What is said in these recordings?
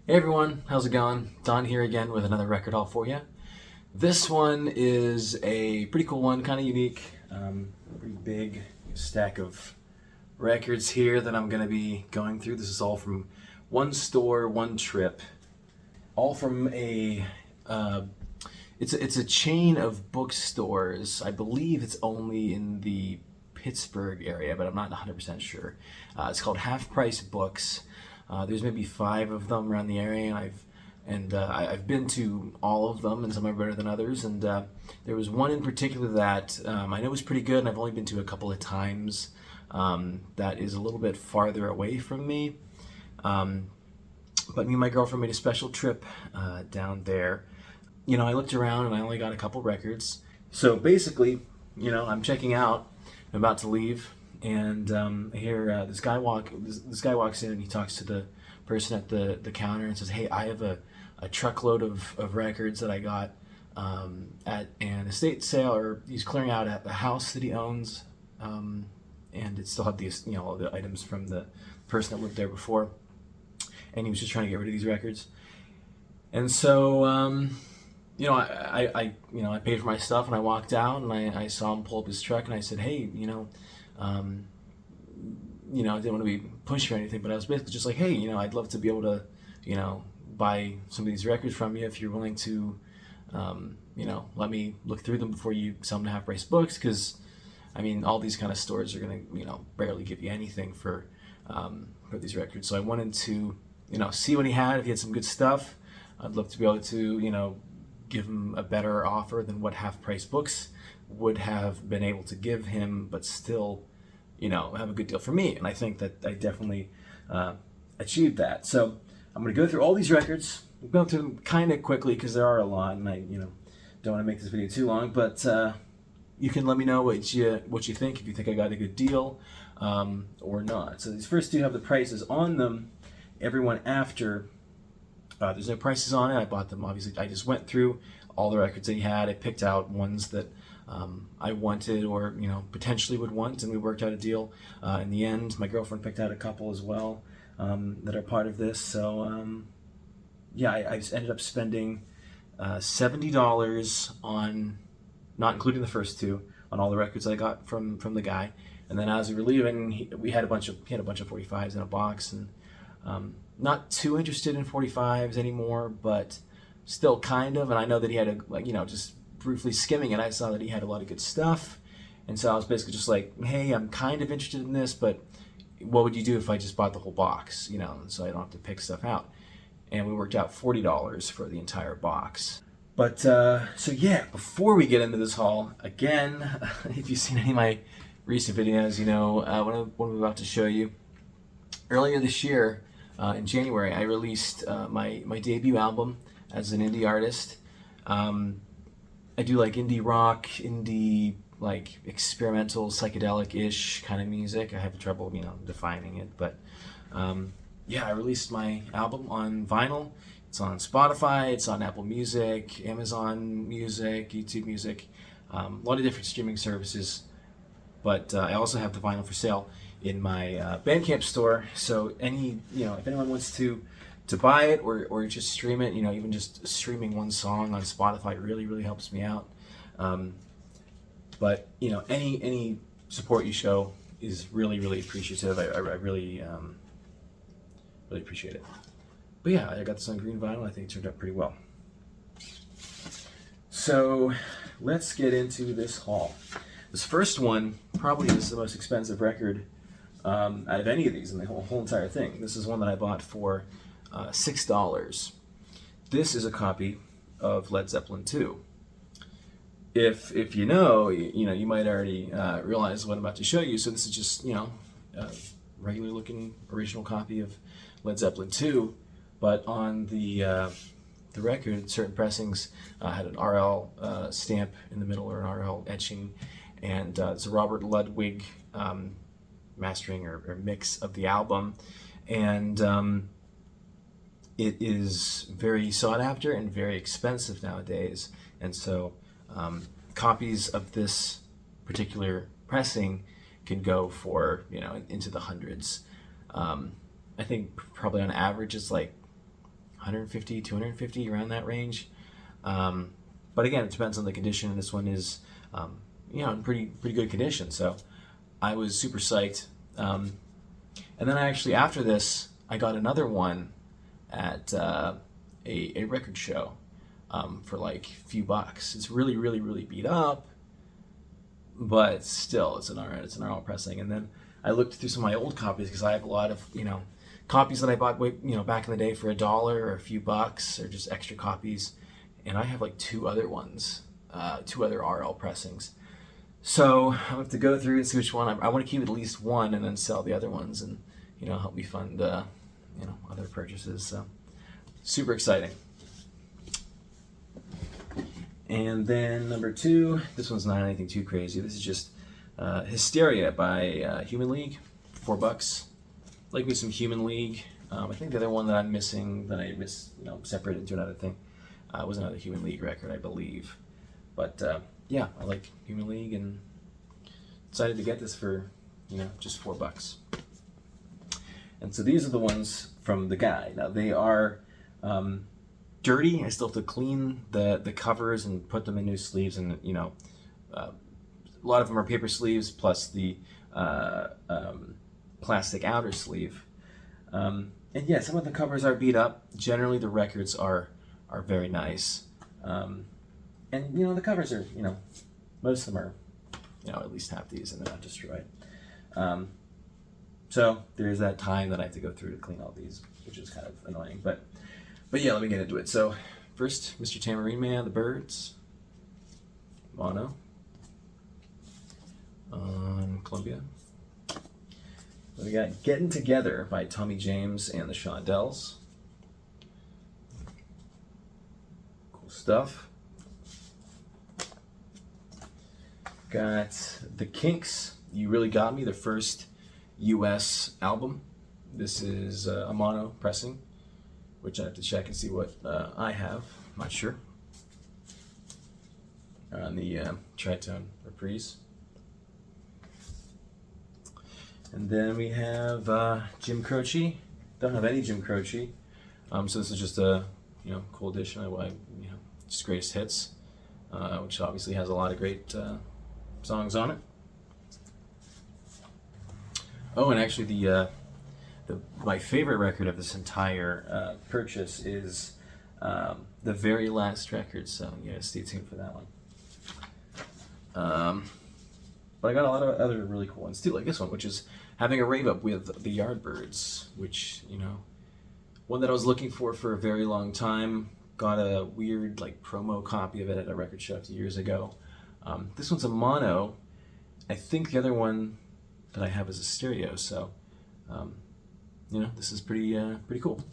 Hey everyone, how's it going? Don here again with another record haul for you. This one is a pretty cool one, kind of unique. Pretty big stack of records here that I'm going to be going through. This is all from one store, one trip. All from it's a chain of bookstores. I believe it's only in the Pittsburgh area, but I'm not 100% sure. It's called Half Price Books. There's maybe 5 of them around the area, and I've been to all of them, and some are better than others. And there was one in particular that I know was pretty good, and I've only been to a couple of times. That is a little bit farther away from me. But me and my girlfriend made a special trip down there. I looked around and I only got a couple records. So basically, I'm checking out. I'm about to leave, and I hear this guy walks in, and he talks to the person at the counter and says, "Hey, I have a truckload of records that I got at an estate sale, or he's clearing out at the house that he owns, and it still had these, all the items from the person that lived there before, and he was just trying to get rid of these records." And so I paid for my stuff, and I walked out, and I saw him pull up his truck, and I said, "Hey, I didn't want to be pushy or anything, but I was basically just like, hey, I'd love to be able to, buy some of these records from you if you're willing to, let me look through them before you sell them to Half Price Books, because, all these kind of stores are going to, barely give you anything for these records. So I wanted to, see what he had. If he had some good stuff, I'd love to be able to, give him a better offer than what Half Price Books would have been able to give him, but still, have a good deal for me." And I think that I definitely achieved that. So I'm going to go through all these records. We'll go through them kind of quickly because there are a lot, and I, don't want to make this video too long. But you can let me know what you think, if you think I got a good deal or not. So these first two have the prices on them. Everyone after, there's no prices on it. I bought them, obviously. I just went through all the records that he had. I picked out ones that I wanted, or potentially would want, and we worked out a deal in the end. My girlfriend picked out a couple as well that are part of this. So I just ended up spending $70 on, not including the first two, on all the records I got from the guy. And then as we were leaving, he had a bunch of 45s in a box, and not too interested in 45s anymore, but still kind of. And I know that he had just briefly skimming it, I saw that he had a lot of good stuff, and so I was basically just like, "Hey, I'm kind of interested in this, but what would you do if I just bought the whole box, so I don't have to pick stuff out?" And we worked out $40 for the entire box. But before we get into this haul, again, if you've seen any of my recent videos, what I'm about to show you. Earlier this year, in January, I released my debut album as an indie artist. I do like indie rock, indie like experimental, psychedelic-ish kind of music. I have trouble, defining it, but I released my album on vinyl. It's on Spotify, it's on Apple Music, Amazon Music, YouTube Music, a lot of different streaming services. But I also have the vinyl for sale in my Bandcamp store. So if anyone wants to buy it or just stream it, even just streaming one song on Spotify really, really helps me out. But any support you show is really, really appreciative. I really, really appreciate it. But I got this on green vinyl. I think it turned out pretty well. So let's get into this haul. This first one probably is the most expensive record out of any of these in the whole entire thing. This is one that I bought for $6. This is a copy of Led Zeppelin 2. If you might already realize what I'm about to show you. So this is just a regular looking original copy of Led Zeppelin 2, but on the record, certain pressings had an RL stamp in the middle, or an RL etching, and it's a Robert Ludwig mastering or mix of the album, and it is very sought after and very expensive nowadays, and so copies of this particular pressing can go for into the hundreds. I think probably on average it's like 150, 250, around that range. But again, it depends on the condition. This one is, in pretty good condition. So I was super psyched. And then I actually, after this, I got another one at a record show for like a few bucks. It's really, really, really beat up, but still, it's an RL pressing. And then I looked through some of my old copies because I have a lot of copies that I bought back in the day for $1 or a few bucks, or just extra copies. And I have like two other RL pressings. So I have to go through and see which one. I want to keep at least one and then sell the other ones, and help me fund other purchases. So super exciting. And then number 2, this one's not anything too crazy. This is just Hysteria by Human League, $4. Like me some Human League. I think the other one that I'm missing, that I separated into another thing, was another Human League record, I believe. But yeah, I like Human League and decided to get this for just $4. And so these are the ones from the guy. Now they are dirty. I still have to clean the covers and put them in new sleeves, and a lot of them are paper sleeves plus the plastic outer sleeve. And yeah, some of the covers are beat up. Generally, the records are very nice. And the covers are most of them are at least half these, and they're not destroyed. So there's that time that I have to go through to clean all these, which is kind of annoying. But yeah, let me get into it. So first, Mr. Tamarine Man, The Byrds, mono on Columbia. Then we got Getting Together by Tommy James and the Shondells. Cool stuff. Got The Kinks, You Really Got Me, the first US album. This is a mono pressing, which I have to check and see what I have. I'm not sure. On the Tritone Reprise. And then we have Jim Croce. Don't have any Jim Croce. So this is just a cool edition of just greatest hits, which obviously has a lot of great songs on it. Oh, and actually my favorite record of this entire purchase is the very last record, so stay tuned for that one. But I got a lot of other really cool ones too, like this one, which is Having a Rave Up with the Yardbirds, which one that I was looking for a very long time. Got a weird promo copy of it at a record show a few years ago. This one's a mono. I think the other one that I have is a stereo, so this is pretty cool.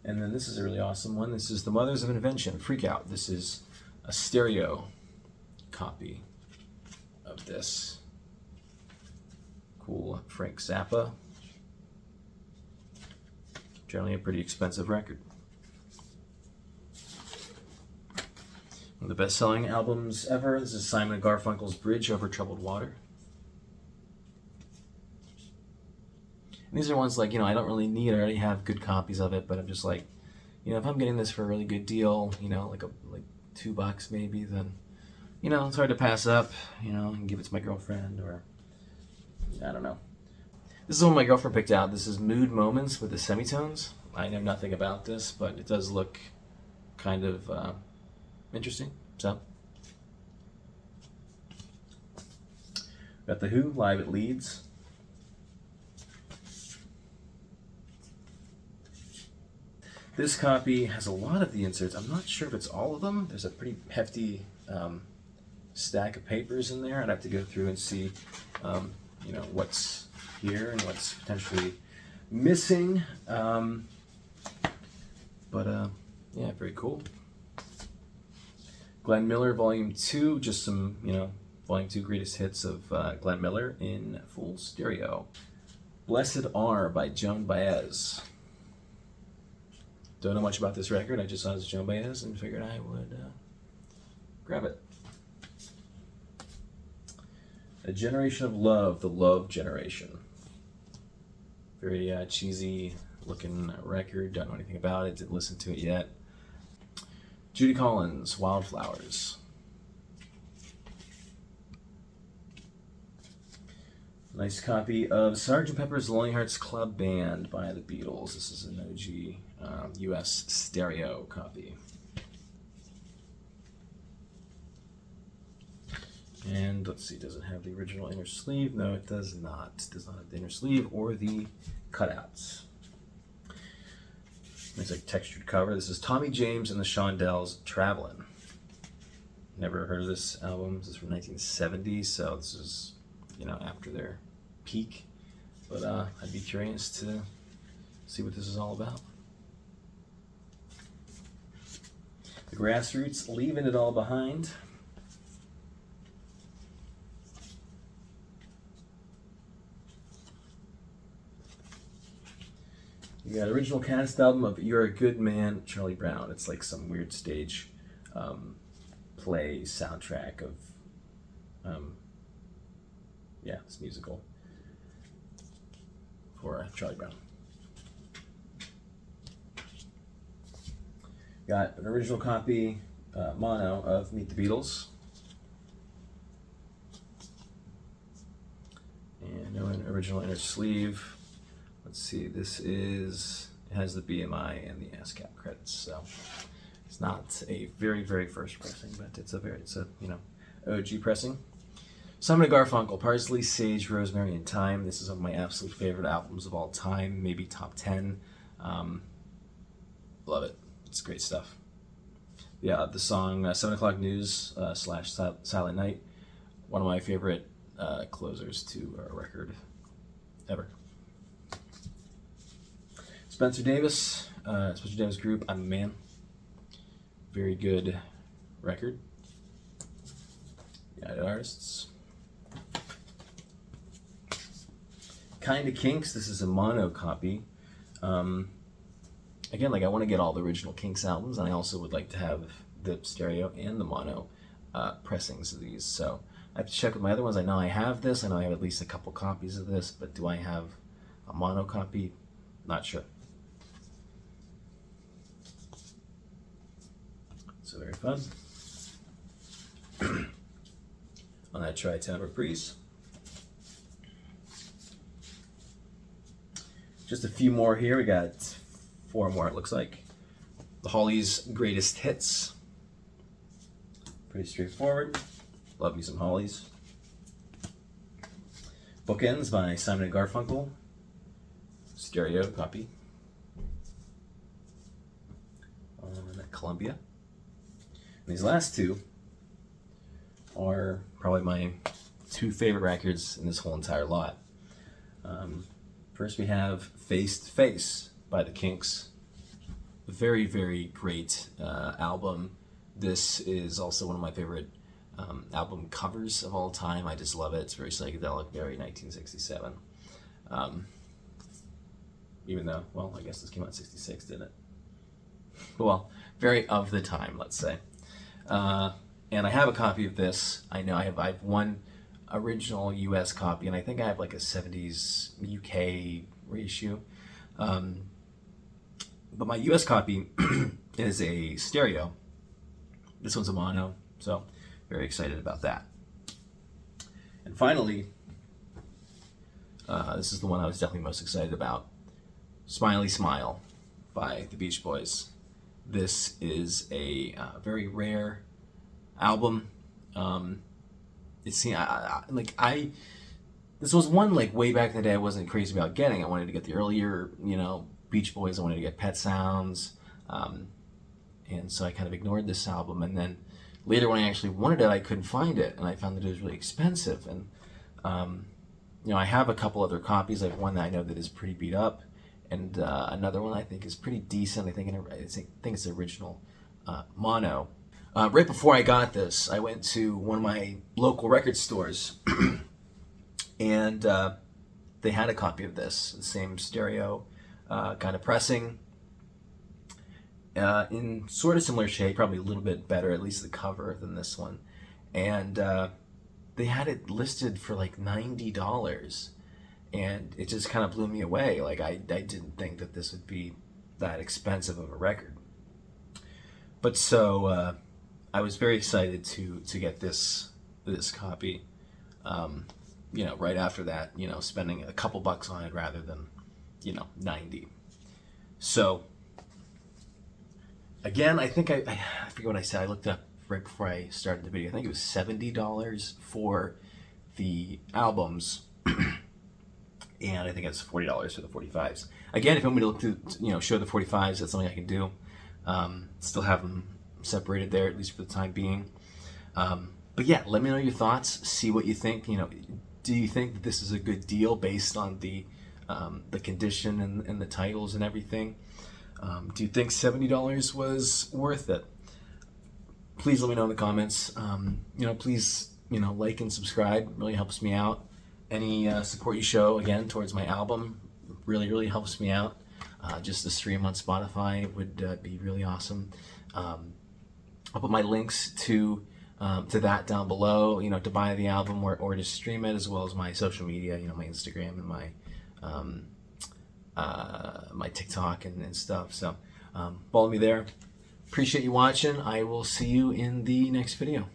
And then this is a really awesome one. This is The Mothers of Invention, Freak Out. This is a stereo copy of this. Cool Frank Zappa. Generally a pretty expensive record. One of the best-selling albums ever. This is Simon & Garfunkel's Bridge Over Troubled Water. And these are ones I don't really need. I already have good copies of it, but I'm just if I'm getting this for a really good deal, like $2 maybe, then it's hard to pass up. And give it to my girlfriend, or I don't know. This is one my girlfriend picked out. This is Mood Moments with the Semitones. I know nothing about this, but it does look kind of interesting. So, got The Who live at Leeds. This copy has a lot of the inserts. I'm not sure if it's all of them. There's a pretty hefty stack of papers in there. I'd have to go through and see, what's here and what's potentially missing. But yeah, very cool. Glenn Miller, Volume 2, just some, Volume 2 greatest hits of Glenn Miller in full stereo. Blessed R by Joan Baez. Don't know much about this record. I just saw it as Joan Baez and figured I would grab it. A Generation of Love, The Love Generation. Very cheesy looking record. Don't know anything about it. Didn't listen to it yet. Judy Collins, Wildflowers. Nice copy of Sgt. Pepper's Lonely Hearts Club Band by the Beatles. This is an OG US stereo copy. And let's see, does it have the original inner sleeve? No, it does not. It does not have the inner sleeve or the cutouts. Nice like textured cover. This is Tommy James and the Shondells, Travelin'. Never heard of this album. This is from 1970, so this is, you know, after their peak. But I'd be curious to see what this is all about. The Grassroots, Leaving It All Behind. You got original cast album of You're a Good Man, Charlie Brown. It's like some weird stage play soundtrack of, yeah, it's musical for Charlie Brown. Got an original copy, mono, of Meet the Beatles. And no original inner sleeve. Let's see, this is, it has the BMI and the ASCAP credits, so it's not a very, very first pressing, but it's a you know, OG pressing. Simon & Garfunkel, Parsley, Sage, Rosemary, and Thyme. This is one of my absolute favorite albums of all time, maybe top 10. Love it. It's great stuff. Yeah, the song 7 O'Clock News / Silent Night, one of my favorite closers to a record ever. Spencer Davis Group, I'm a Man. Very good record. United Artists. Kinda Kinks, this is a mono copy. Again, like I want to get all the original Kinks albums, and I also would like to have the stereo and the mono pressings of these. So I have to check with my other ones. I know I have this, I know I have at least a couple copies of this, but do I have a mono copy? Not sure. So very fun. On that Tri-Town Reprise. Just a few more here. We got 4 more, it looks like. The Hollies' Greatest Hits. Pretty straightforward. Love me some Hollies. Bookends by Simon & Garfunkel. Stereo copy. Columbia. And these last two are probably my 2 favorite records in this whole entire lot. First we have Face to Face by the Kinks. Very, very great album. This is also one of my favorite album covers of all time. I just love it. It's very psychedelic, very 1967. Even though, well, I guess this came out in 66, didn't it? Well, very of the time, let's say. And I have a copy of this. I know I have one original US copy, and I think I have like a 70s UK reissue. But my US copy is a stereo. This one's a mono, so very excited about that. And finally, this is the one I was definitely most excited about. Smiley Smile by the Beach Boys. This is a very rare album. This was one like way back in the day I wasn't crazy about getting. I wanted to get the earlier, you know, Beach Boys. I wanted to get Pet Sounds, and so I kind of ignored this album. And then later, when I actually wanted it, I couldn't find it, and I found that it was really expensive. And you know, I have a couple other copies. I have one that I know that is pretty beat up, and another one I think is pretty decent. I think it's the original mono. Right before I got this, I went to one of my local record stores, and they had a copy of this, the same stereo kind of pressing, in sort of similar shape, probably a little bit better, at least the cover, than this one. And they had it listed for like $90. and it just kind of blew me away. Like I didn't think that this would be that expensive of a record. But so I was very excited to get this copy. Right after that, spending a couple bucks on it rather than, 90. So again, I think I forget what I said. I looked it up right before I started the video. I think it was $70 for the albums, and I think it's $40 for the 45s. Again, if you want me to look through, show the 45s, that's something I can do. Still have them separated there, at least for the time being. But yeah, let me know your thoughts. See what you think. Do you think that this is a good deal based on the condition and the titles and everything? Do you think $70 was worth it? Please let me know in the comments. Please, like and subscribe. It really helps me out. Any support you show, again, towards my album really, really helps me out. Just a stream on Spotify would be really awesome. I'll put my links to that down below, to buy the album or to stream it, as well as my social media, my Instagram and my TikTok and stuff. So follow me there. Appreciate you watching. I will see you in the next video.